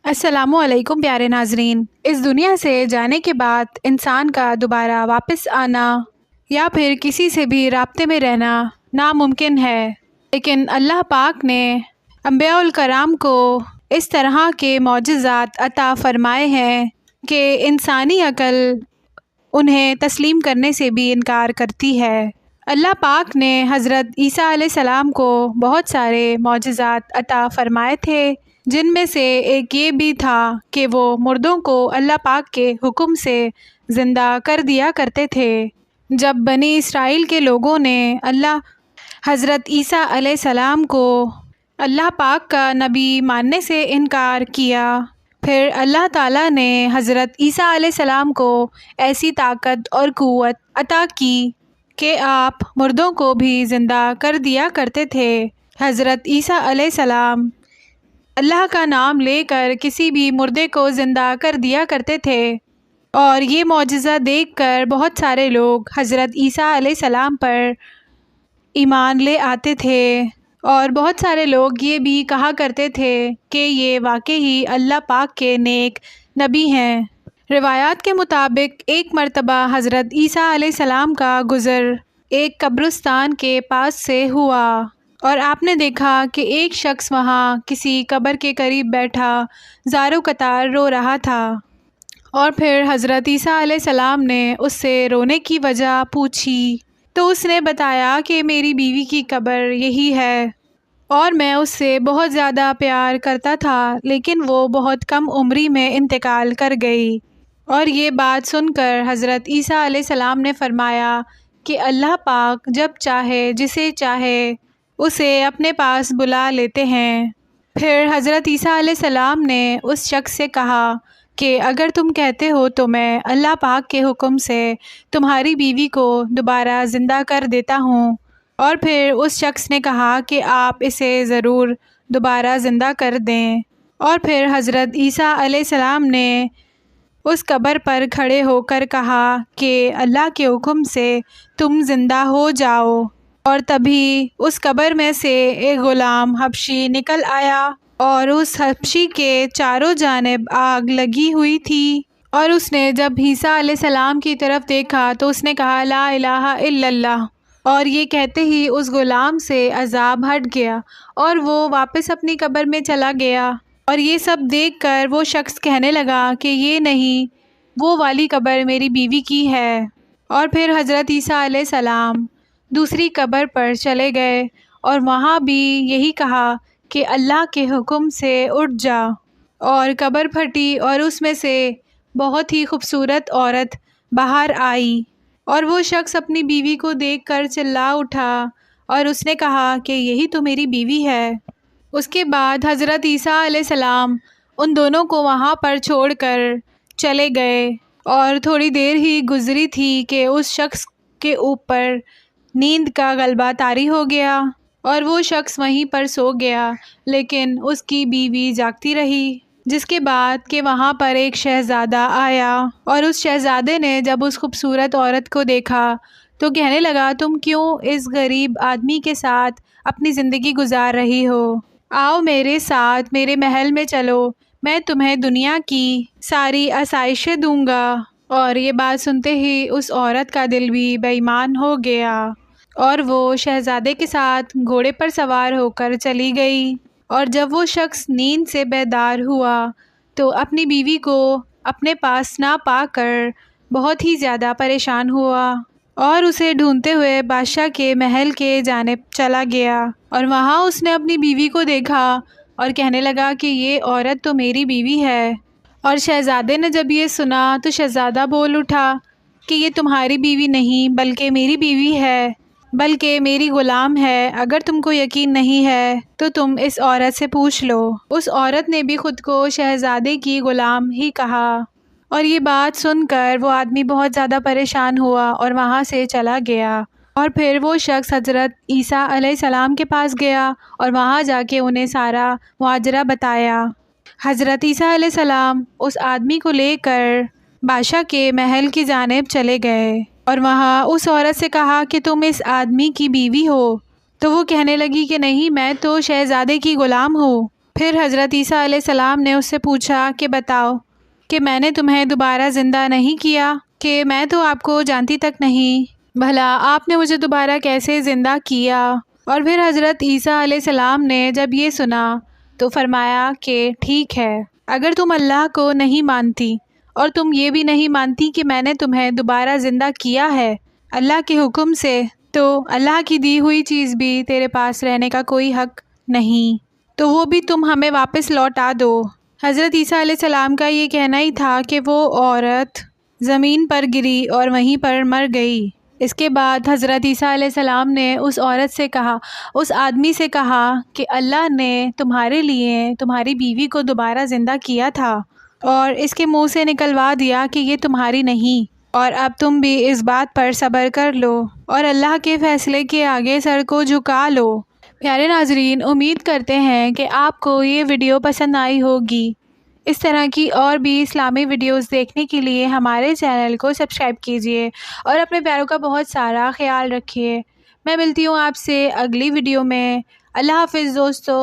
السلام علیکم پیارے ناظرین۔ اس دنیا سے جانے کے بعد انسان کا دوبارہ واپس آنا یا پھر کسی سے بھی رابطے میں رہنا ناممکن ہے، لیکن اللہ پاک نے انبیاء الکرام کو اس طرح کے معجزات عطا فرمائے ہیں کہ انسانی عقل انہیں تسلیم کرنے سے بھی انکار کرتی ہے۔ اللہ پاک نے حضرت عیسیٰ علیہ السلام کو بہت سارے معجزات عطا فرمائے تھے، جن میں سے ایک یہ بھی تھا کہ وہ مردوں کو اللہ پاک کے حکم سے زندہ کر دیا کرتے تھے۔ جب بنی اسرائیل کے لوگوں نے حضرت عیسیٰ علیہ السلام کو اللہ پاک کا نبی ماننے سے انکار کیا، پھر اللہ تعالیٰ نے حضرت عیسیٰ علیہ السلام کو ایسی طاقت اور قوت عطا کی کہ آپ مردوں کو بھی زندہ کر دیا کرتے تھے۔ حضرت عیسیٰ علیہ السلام اللہ کا نام لے کر کسی بھی مردے کو زندہ کر دیا کرتے تھے، اور یہ معجزہ دیکھ کر بہت سارے لوگ حضرت عیسیٰ علیہ السلام پر ایمان لے آتے تھے، اور بہت سارے لوگ یہ بھی کہا کرتے تھے کہ یہ واقعی اللہ پاک کے نیک نبی ہیں۔ روایات کے مطابق ایک مرتبہ حضرت عیسیٰ علیہ السلام کا گزر ایک قبرستان کے پاس سے ہوا، اور آپ نے دیکھا کہ ایک شخص وہاں کسی قبر کے قریب بیٹھا زارو قطار رو رہا تھا، اور پھر حضرت عیسیٰ علیہ السلام نے اس سے رونے کی وجہ پوچھی تو اس نے بتایا کہ میری بیوی کی قبر یہی ہے، اور میں اس سے بہت زیادہ پیار کرتا تھا، لیکن وہ بہت کم عمری میں انتقال کر گئی۔ اور یہ بات سن کر حضرت عیسیٰ علیہ السلام نے فرمایا کہ اللہ پاک جب چاہے جسے چاہے اسے اپنے پاس بلا لیتے ہیں۔ پھر حضرت عیسیٰ علیہ السلام نے اس شخص سے کہا کہ اگر تم کہتے ہو تو میں اللہ پاک کے حکم سے تمہاری بیوی کو دوبارہ زندہ کر دیتا ہوں۔ اور پھر اس شخص نے کہا کہ آپ اسے ضرور دوبارہ زندہ کر دیں۔ اور پھر حضرت عیسیٰ علیہ السلام نے اس قبر پر کھڑے ہو کر کہا کہ اللہ کے حکم سے تم زندہ ہو جاؤ، اور تبھی اس قبر میں سے ایک غلام حبشی نکل آیا، اور اس حبشی کے چاروں جانب آگ لگی ہوئی تھی، اور اس نے جب عیسیٰ علیہ السلام کی طرف دیکھا تو اس نے کہا لا الہ الا اللہ، اور یہ کہتے ہی اس غلام سے عذاب ہٹ گیا اور وہ واپس اپنی قبر میں چلا گیا۔ اور یہ سب دیکھ کر وہ شخص کہنے لگا کہ یہ نہیں، وہ والی قبر میری بیوی کی ہے۔ اور پھر حضرت عیسیٰ علیہ السلام دوسری قبر پر چلے گئے، اور وہاں بھی یہی کہا کہ اللہ کے حکم سے اٹھ جا، اور قبر پھٹی اور اس میں سے بہت ہی خوبصورت عورت باہر آئی، اور وہ شخص اپنی بیوی کو دیکھ کر چلا اٹھا اور اس نے کہا کہ یہی تو میری بیوی ہے۔ اس کے بعد حضرت عیسیٰ علیہ السلام ان دونوں کو وہاں پر چھوڑ کر چلے گئے، اور تھوڑی دیر ہی گزری تھی کہ اس شخص کے اوپر نیند کا غلبہ طاری ہو گیا، اور وہ شخص وہیں پر سو گیا، لیکن اس کی بیوی جاگتی رہی۔ جس کے بعد کہ وہاں پر ایک شہزادہ آیا، اور اس شہزادے نے جب اس خوبصورت عورت کو دیکھا تو کہنے لگا تم کیوں اس غریب آدمی کے ساتھ اپنی زندگی گزار رہی ہو؟ آؤ میرے ساتھ میرے محل میں چلو، میں تمہیں دنیا کی ساری آسائشیں دوں گا۔ اور یہ بات سنتے ہی اس عورت کا دل بھی بے ایمان ہو گیا، اور وہ شہزادے کے ساتھ گھوڑے پر سوار ہو کر چلی گئی۔ اور جب وہ شخص نیند سے بیدار ہوا تو اپنی بیوی کو اپنے پاس نہ پا کر بہت ہی زیادہ پریشان ہوا، اور اسے ڈھونڈتے ہوئے بادشاہ کے محل کے جانب چلا گیا، اور وہاں اس نے اپنی بیوی کو دیکھا اور کہنے لگا کہ یہ عورت تو میری بیوی ہے۔ اور شہزادے نے جب یہ سنا تو شہزادہ بول اٹھا کہ یہ تمہاری بیوی نہیں بلکہ میری بیوی ہے، بلکہ میری غلام ہے، اگر تم کو یقین نہیں ہے تو تم اس عورت سے پوچھ لو۔ اس عورت نے بھی خود کو شہزادے کی غلام ہی کہا، اور یہ بات سن کر وہ آدمی بہت زیادہ پریشان ہوا اور وہاں سے چلا گیا۔ اور پھر وہ شخص حضرت عیسیٰ علیہ السلام کے پاس گیا اور وہاں جا کے انہیں سارا ماجرا بتایا۔ حضرت عیسیٰ علیہ السلام اس آدمی کو لے کر بادشاہ کے محل کی جانب چلے گئے، اور وہاں اس عورت سے کہا کہ تم اس آدمی کی بیوی ہو؟ تو وہ کہنے لگی کہ نہیں، میں تو شہزادے کی غلام ہوں۔ پھر حضرت عیسیٰ علیہ السلام نے اس سے پوچھا کہ بتاؤ کہ میں نے تمہیں دوبارہ زندہ نہیں کیا، کہ میں تو آپ کو جانتی تک نہیں، بھلا آپ نے مجھے دوبارہ کیسے زندہ کیا؟ اور پھر حضرت عیسیٰ علیہ السلام نے جب یہ سنا تو فرمایا کہ ٹھیک ہے، اگر تم اللہ کو نہیں مانتی اور تم یہ بھی نہیں مانتی کہ میں نے تمہیں دوبارہ زندہ کیا ہے اللہ کے حکم سے، تو اللہ کی دی ہوئی چیز بھی تیرے پاس رہنے کا کوئی حق نہیں، تو وہ بھی تم ہمیں واپس لوٹا دو۔ حضرت عیسیٰ علیہ السلام کا یہ کہنا ہی تھا کہ وہ عورت زمین پر گری اور وہیں پر مر گئی۔ اس کے بعد حضرت عیسیٰ علیہ السلام نے اس عورت سے کہا، اس آدمی سے کہا کہ اللہ نے تمہارے لیے تمہاری بیوی کو دوبارہ زندہ کیا تھا اور اس کے منہ سے نکلوا دیا کہ یہ تمہاری نہیں، اور اب تم بھی اس بات پر صبر کر لو اور اللہ کے فیصلے کے آگے سر کو جھکا لو۔ پیارے ناظرین، امید کرتے ہیں کہ آپ کو یہ ویڈیو پسند آئی ہوگی۔ اس طرح کی اور بھی اسلامی ویڈیوز دیکھنے کے لیے ہمارے چینل کو سبسکرائب کیجیے اور اپنے پیاروں کا بہت سارا خیال رکھیے۔ میں ملتی ہوں آپ سے اگلی ویڈیو میں۔ اللہ حافظ دوستو۔